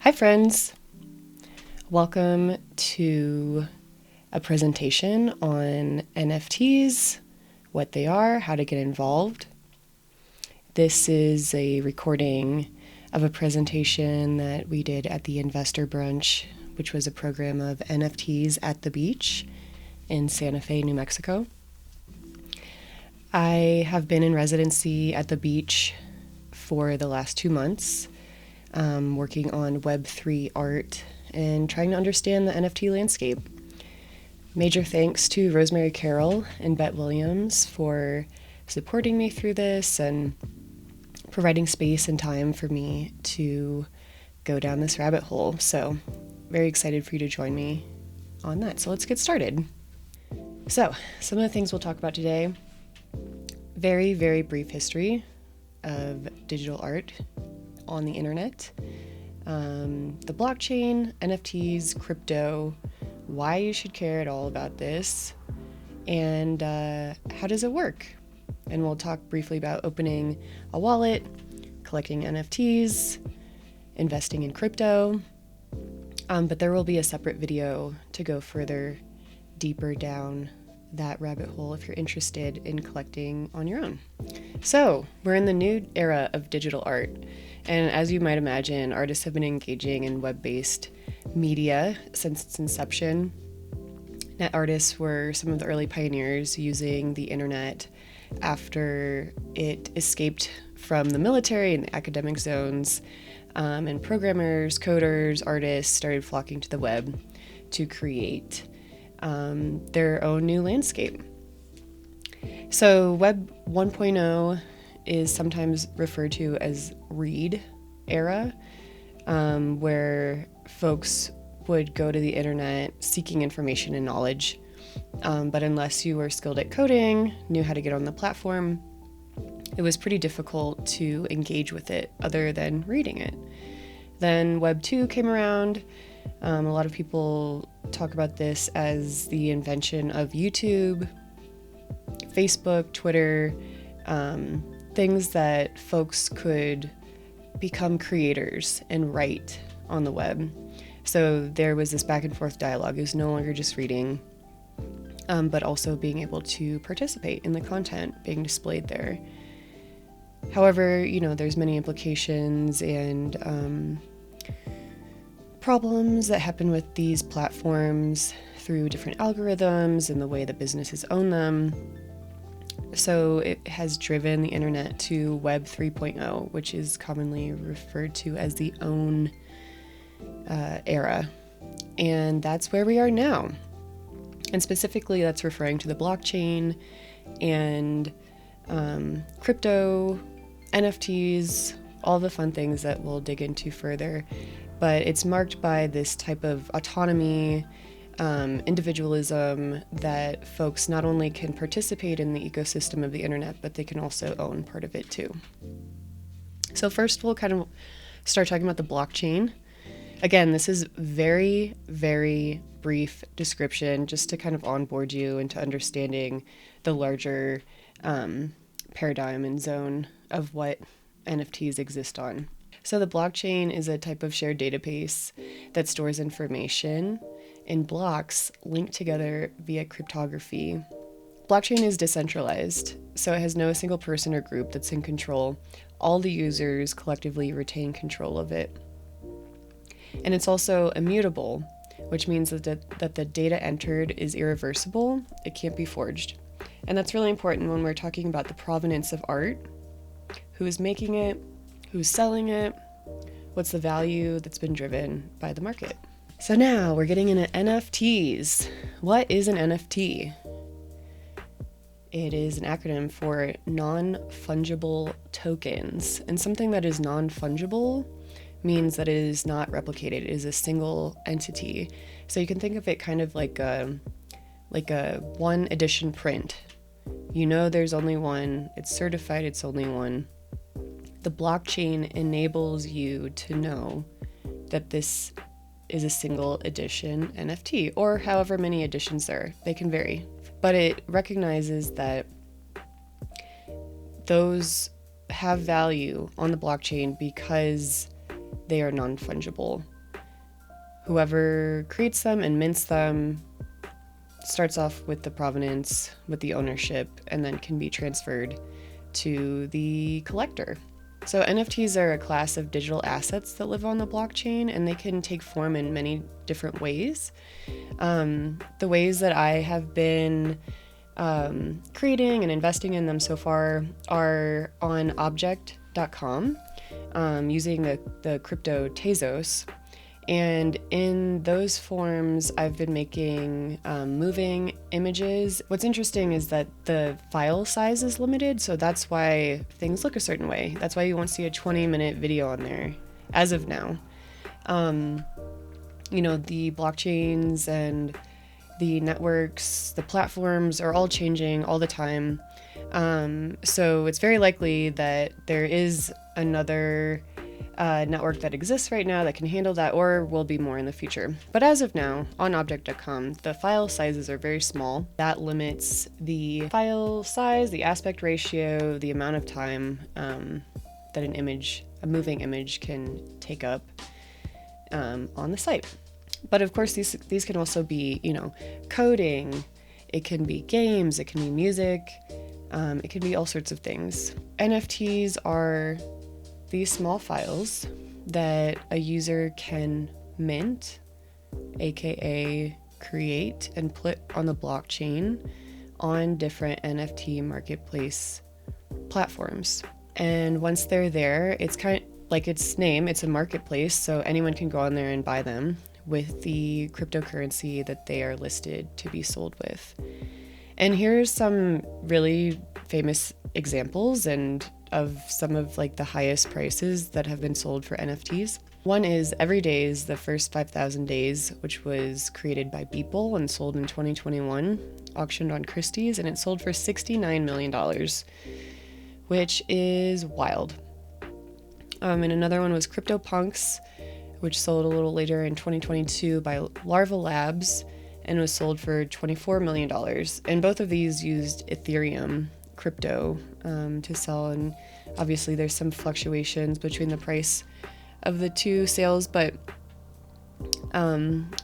Hi friends! Welcome to a presentation on NFTs, what they are, how to get involved. This is a recording of a presentation that we did at the Investor Brunch, which was a program of NFTs at the beach in Santa Fe, New Mexico. I have been in residency at the beach for the last 2 months, working on Web3 art and trying to understand the NFT landscape. Major thanks to Rosemary Carroll and Bet Williams for supporting me through this and providing space and time for me to go down this rabbit hole. So, very excited for you to join me on that. So let's get started. So, some of the things we'll talk about today. Very, very brief history of digital art on the internet, the blockchain, NFTs, crypto, why you should care at all about this, and how does it work? And we'll talk briefly about opening a wallet, collecting NFTs, investing in crypto, but there will be a separate video to go further, deeper down that rabbit hole if you're interested in collecting on your own. So, we're in the new era of digital art. And as you might imagine, artists have been engaging in web-based media since its inception. Net artists were some of the early pioneers using the internet after it escaped from the military and the academic zones, and programmers, coders, artists started flocking to the web to create their own new landscape. So Web 1.0 is sometimes referred to as read era, where folks would go to the internet seeking information and knowledge, but unless you were skilled at coding, knew how to get on the platform, it was pretty difficult to engage with it other than reading it. Then Web 2 came around. A lot of people talk about this as the invention of YouTube, Facebook, Twitter, things that folks could become creators and write on the web. So there was this back and forth dialogue. It was no longer just reading, but also being able to participate in the content being displayed there. However, there's many implications and problems that happen with these platforms through different algorithms and the way that businesses own them. So it has driven the internet to Web 3.0, which is commonly referred to as the own era. And that's where we are now. And specifically, that's referring to the blockchain and crypto, NFTs, all the fun things that we'll dig into further. But it's marked by this type of autonomy, individualism, that folks not only can participate in the ecosystem of the internet, but they can also own part of it too. So first we'll kind of start talking about the blockchain. Again, this is very, very brief description just to kind of onboard you into understanding the larger paradigm and zone of what NFTs exist on. So the blockchain is a type of shared database that stores information in blocks linked together via cryptography. Blockchain is decentralized, so it has no single person or group that's in control. All the users collectively retain control of it. And it's also immutable, which means that the data entered is irreversible. It can't be forged. And that's really important when we're talking about the provenance of art. Who is making it? Who's selling it? What's the value that's been driven by the market? So now we're getting into NFTs. What is an NFT? It is an acronym for non-fungible tokens. And something that is non-fungible means that it is not replicated. It is a single entity. So you can think of it kind of like a one edition print. There's only one. It's certified. It's only one. The blockchain enables you to know that this is a single edition NFT, or however many editions there are. They can vary. But it recognizes that those have value on the blockchain because they are non-fungible. Whoever creates them and mints them starts off with the provenance, with the ownership, and then can be transferred to the collector. So NFTs are a class of digital assets that live on the blockchain, and they can take form in many different ways. The ways that I have been creating and investing in them so far are on objkt.com, using the crypto Tezos. And in those forms, I've been making moving images. What's interesting is that the file size is limited, so that's why things look a certain way. That's why you won't see a 20-minute video on there, as of now. The blockchains and the networks, the platforms are all changing all the time. So it's very likely that there is another network that exists right now that can handle that, or will be more in the future. But as of now, on objkt.com, the file sizes are very small. That limits the file size, the aspect ratio, the amount of time that a moving image can take up on the site. But of course, these can also be, coding, it can be games, it can be music, it can be all sorts of things. NFTs are these small files that a user can mint, aka create, and put on the blockchain on different NFT marketplace platforms. And once they're there, it's kind of like its name, it's a marketplace, so anyone can go on there and buy them with the cryptocurrency that they are listed to be sold with. And here's some really famous examples of some of the highest prices that have been sold for NFTs. One is Every Days, the first 5,000 days, which was created by Beeple and sold in 2021, auctioned on Christie's, and it sold for $69 million, which is wild. And another one was CryptoPunks, which sold a little later in 2022 by Larva Labs and was sold for $24 million. And both of these used Ethereum crypto to sell, and obviously there's some fluctuations between the price of the two sales, but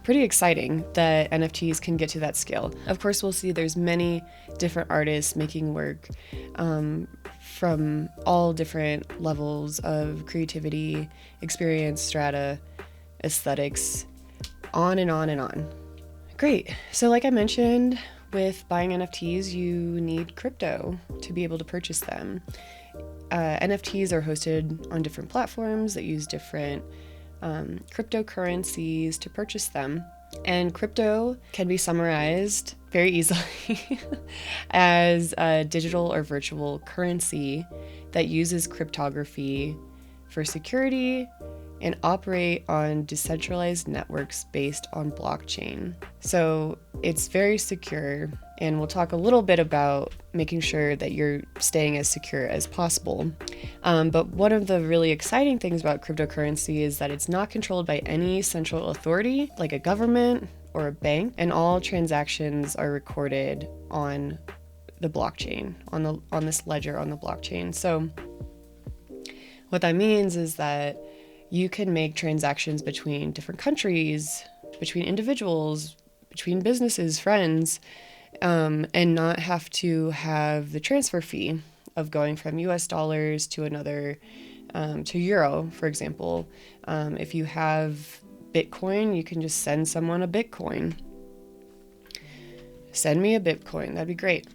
pretty exciting that NFTs can get to that scale. Of course, we'll see there's many different artists making work from all different levels of creativity, experience, strata, aesthetics, on and on and on. Great. So like I mentioned, with buying NFTs, you need crypto to be able to purchase them. NFTs are hosted on different platforms that use different cryptocurrencies to purchase them. And crypto can be summarized very easily as a digital or virtual currency that uses cryptography for security and operate on decentralized networks based on blockchain. So it's very secure, and we'll talk a little bit about making sure that you're staying as secure as possible. But one of the really exciting things about cryptocurrency is that it's not controlled by any central authority, like a government or a bank, and all transactions are recorded on the blockchain, on this ledger on the blockchain. So what that means is that you can make transactions between different countries, between individuals, between businesses, friends, and not have to have the transfer fee of going from US dollars to another, to euro, for example. If you have Bitcoin, you can just send someone a Bitcoin. Send me a Bitcoin, that'd be great.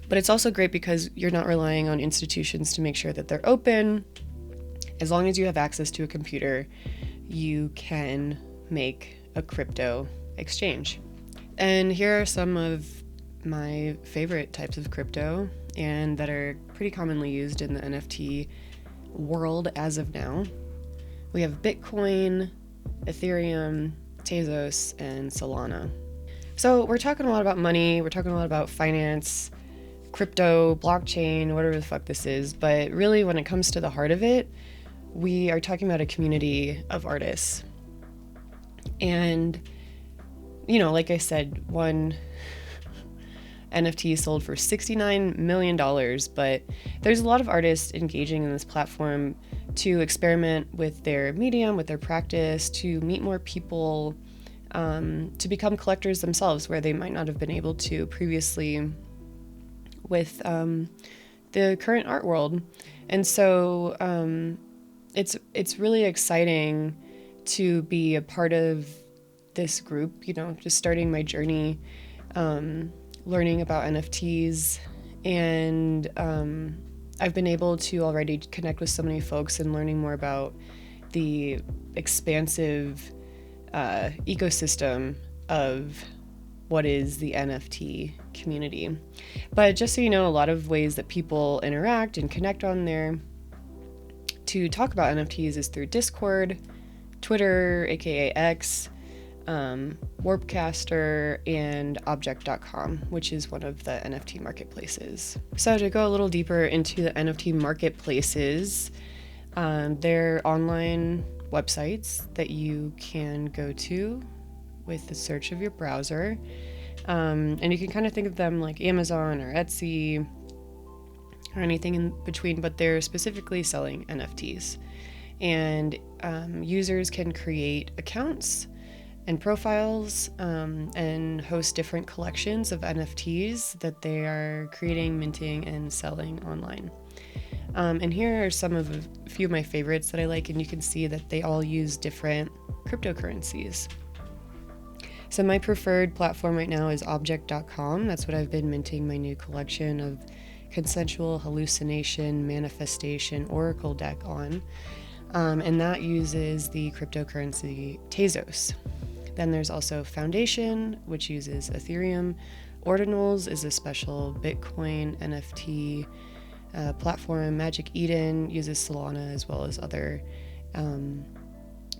But it's also great because you're not relying on institutions to make sure that they're open. As long as you have access to a computer, you can make a crypto exchange. And here are some of my favorite types of crypto, and that are pretty commonly used in the NFT world as of now. We have Bitcoin, Ethereum, Tezos, and Solana. So we're talking a lot about money, we're talking a lot about finance, crypto, blockchain, whatever the fuck this is, but really when it comes to the heart of it, we are talking about a community of artists. And, like I said, one NFT sold for $69 million, but there's a lot of artists engaging in this platform to experiment with their medium, with their practice, to meet more people, to become collectors themselves where they might not have been able to previously with the current art world. And so it's really exciting to be a part of this group, just starting my journey, learning about NFTs, and I've been able to already connect with so many folks and learning more about the expansive ecosystem of what is the NFT community. But just so you know, a lot of ways that people interact and connect on there to talk about NFTs is through Discord, Twitter, aka X, Warpcaster, and objkt.com, which is one of the NFT marketplaces. So to go a little deeper into the NFT marketplaces, they're online websites that you can go to with the search of your browser. And you can kind of think of them like Amazon or Etsy or anything in between, but they're specifically selling NFTs. And users can create accounts and profiles and host different collections of NFTs that they are creating, minting, and selling online. And here are some of a few of my favorites that I like, and you can see that they all use different cryptocurrencies. So my preferred platform right now is objkt.com. That's what I've been minting my new collection of consensual hallucination manifestation oracle deck on. And that uses the cryptocurrency Tezos. Then there's also Foundation, which uses Ethereum. Ordinals is a special Bitcoin NFT platform. Magic Eden uses Solana as well as other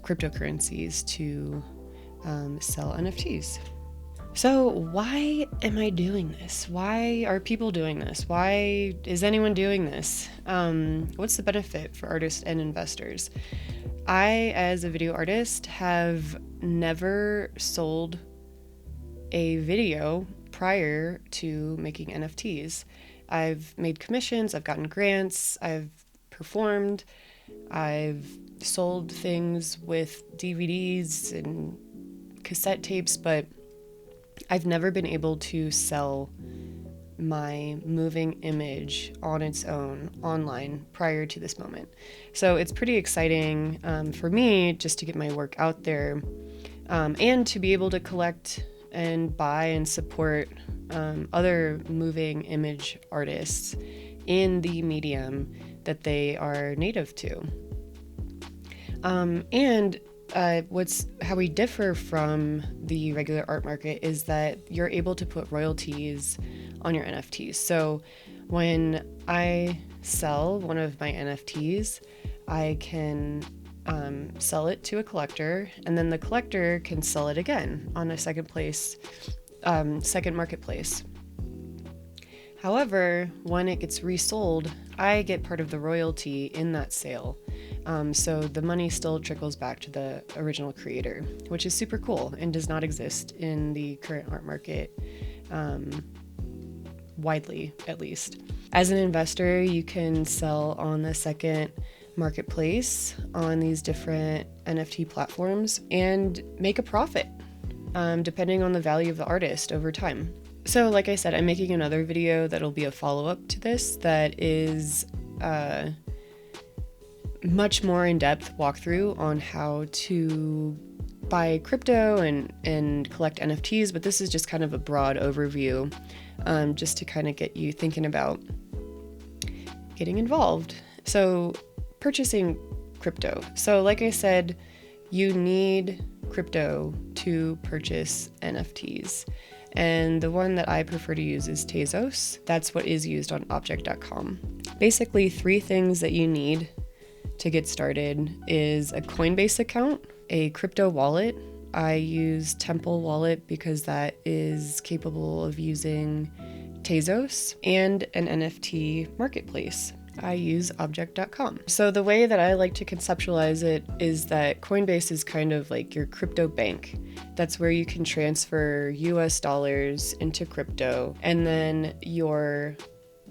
cryptocurrencies to sell NFTs. So why am I doing this? Why are people doing this? Why is anyone doing this? What's the benefit for artists and investors? I, as a video artist, have never sold a video prior to making NFTs. I've made commissions, I've gotten grants, I've performed, I've sold things with DVDs and cassette tapes, but I've never been able to sell my moving image on its own online prior to this moment. So it's pretty exciting for me just to get my work out there and to be able to collect and buy and support other moving image artists in the medium that they are native to. And how we differ from the regular art market is that you're able to put royalties on your NFTs. So when I sell one of my NFTs, I can sell it to a collector, and then the collector can sell it again on a second marketplace. However, when it gets resold, I get part of the royalty in that sale. So the money still trickles back to the original creator, which is super cool and does not exist in the current art market, widely at least. As an investor, you can sell on the second marketplace on these different NFT platforms and make a profit, depending on the value of the artist over time. So like I said, I'm making another video that'll be a follow-up to this that is much more in-depth walkthrough on how to buy crypto and collect NFTs, but this is just kind of a broad overview, just to kind of get you thinking about getting involved. So purchasing crypto. So like I said, you need crypto to purchase NFTs. And the one that I prefer to use is Tezos. That's what is used on objkt.com. Basically, 3 things that you need to get started is a Coinbase account, a crypto wallet. I use Temple Wallet because that is capable of using Tezos, and an NFT marketplace. I use objkt.com. So the way that I like to conceptualize it is that Coinbase is kind of like your crypto bank. That's where you can transfer US dollars into crypto, and then your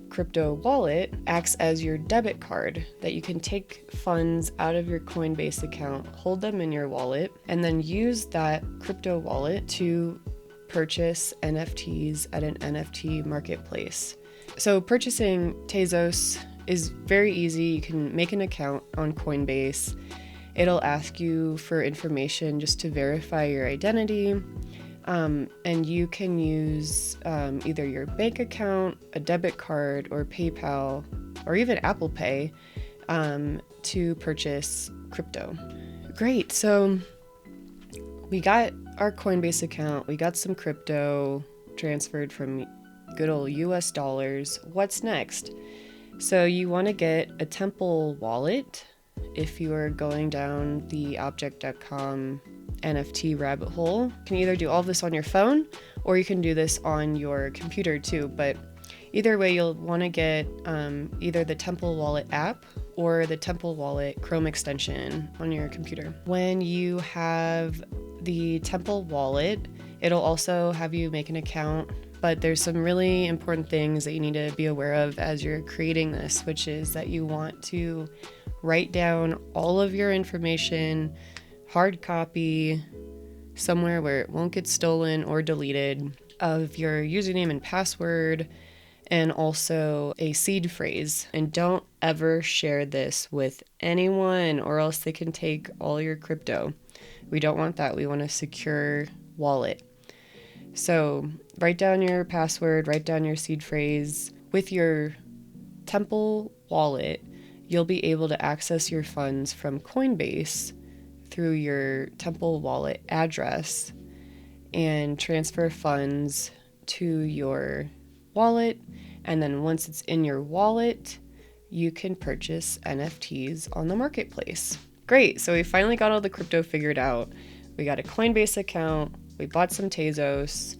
crypto wallet acts as your debit card that you can take funds out of your Coinbase account, hold them in your wallet, and then use that crypto wallet to purchase NFTs at an NFT marketplace. So purchasing Tezos is very easy. You can make an account on Coinbase. It'll ask you for information just to verify your identity. And you can use either your bank account, a debit card, or PayPal, or even Apple Pay to purchase crypto. Great. So we got our Coinbase account. We got some crypto transferred from good old US dollars. What's next? So you want to get a Temple wallet if you are going down the objkt.com NFT rabbit hole. You can either do all of this on your phone or you can do this on your computer too, but either way you'll want to get either the Temple Wallet app or the Temple Wallet Chrome extension on your computer. When you have the Temple Wallet, it'll also have you make an account, but there's some really important things that you need to be aware of as you're creating this, which is that you want to write down all of your information, hard copy, somewhere where it won't get stolen or deleted, of your username and password, and also a seed phrase. And don't ever share this with anyone or else they can take all your crypto. We don't want that. We want a secure wallet. So write down your password, write down your seed phrase. With your Temple wallet, you'll be able to access your funds from Coinbase through your Temple wallet address and transfer funds to your wallet. And then once it's in your wallet, you can purchase NFTs on the marketplace. Great. So we finally got all the crypto figured out. We got a Coinbase account. We bought some Tezos.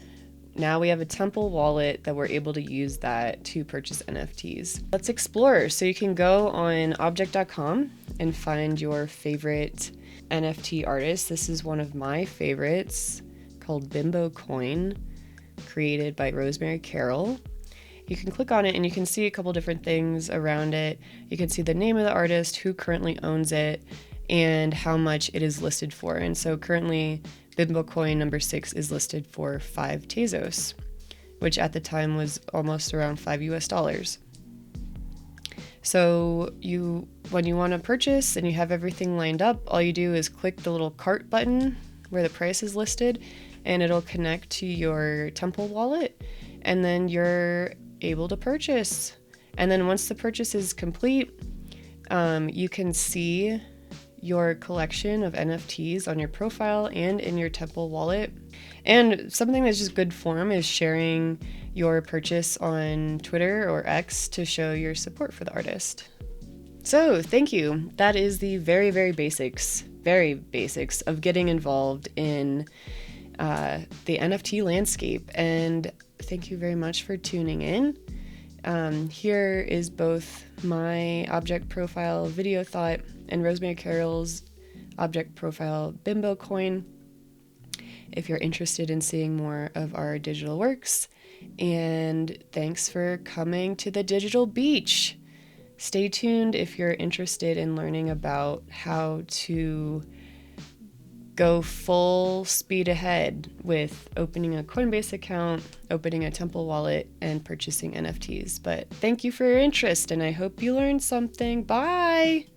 Now we have a Temple wallet that we're able to use that to purchase NFTs. Let's explore. So you can go on objkt.com and find your favorite NFT artist. This is one of my favorites called Bimbo Coin, created by Rosemary Carroll. You can click on it and you can see a couple different things around it. You can see the name of the artist, who currently owns it, and how much it is listed for. And so currently Bimbo Coin number 6 is listed for 5 Tezos, which at the time was almost around $5 US. So when you want to purchase and you have everything lined up, all you do is click the little cart button where the price is listed, and it'll connect to your Temple wallet, and then you're able to purchase. And then once the purchase is complete, you can see your collection of NFTs on your profile and in your Temple wallet. And something that's just good form is sharing your purchase on Twitter or X to show your support for the artist. So thank you. That is the very basics of getting involved in the NFT landscape. And thank you very much for tuning in. Here is both my object profile videothot and Rosemary Carroll's object profile Bimbo Coin, if you're interested in seeing more of our digital works. And thanks for coming to the digital beach. Stay tuned if you're interested in learning about how to go full speed ahead with opening a Coinbase account, opening a Temple wallet, and purchasing NFTs. But thank you for your interest, and I hope you learned something. Bye!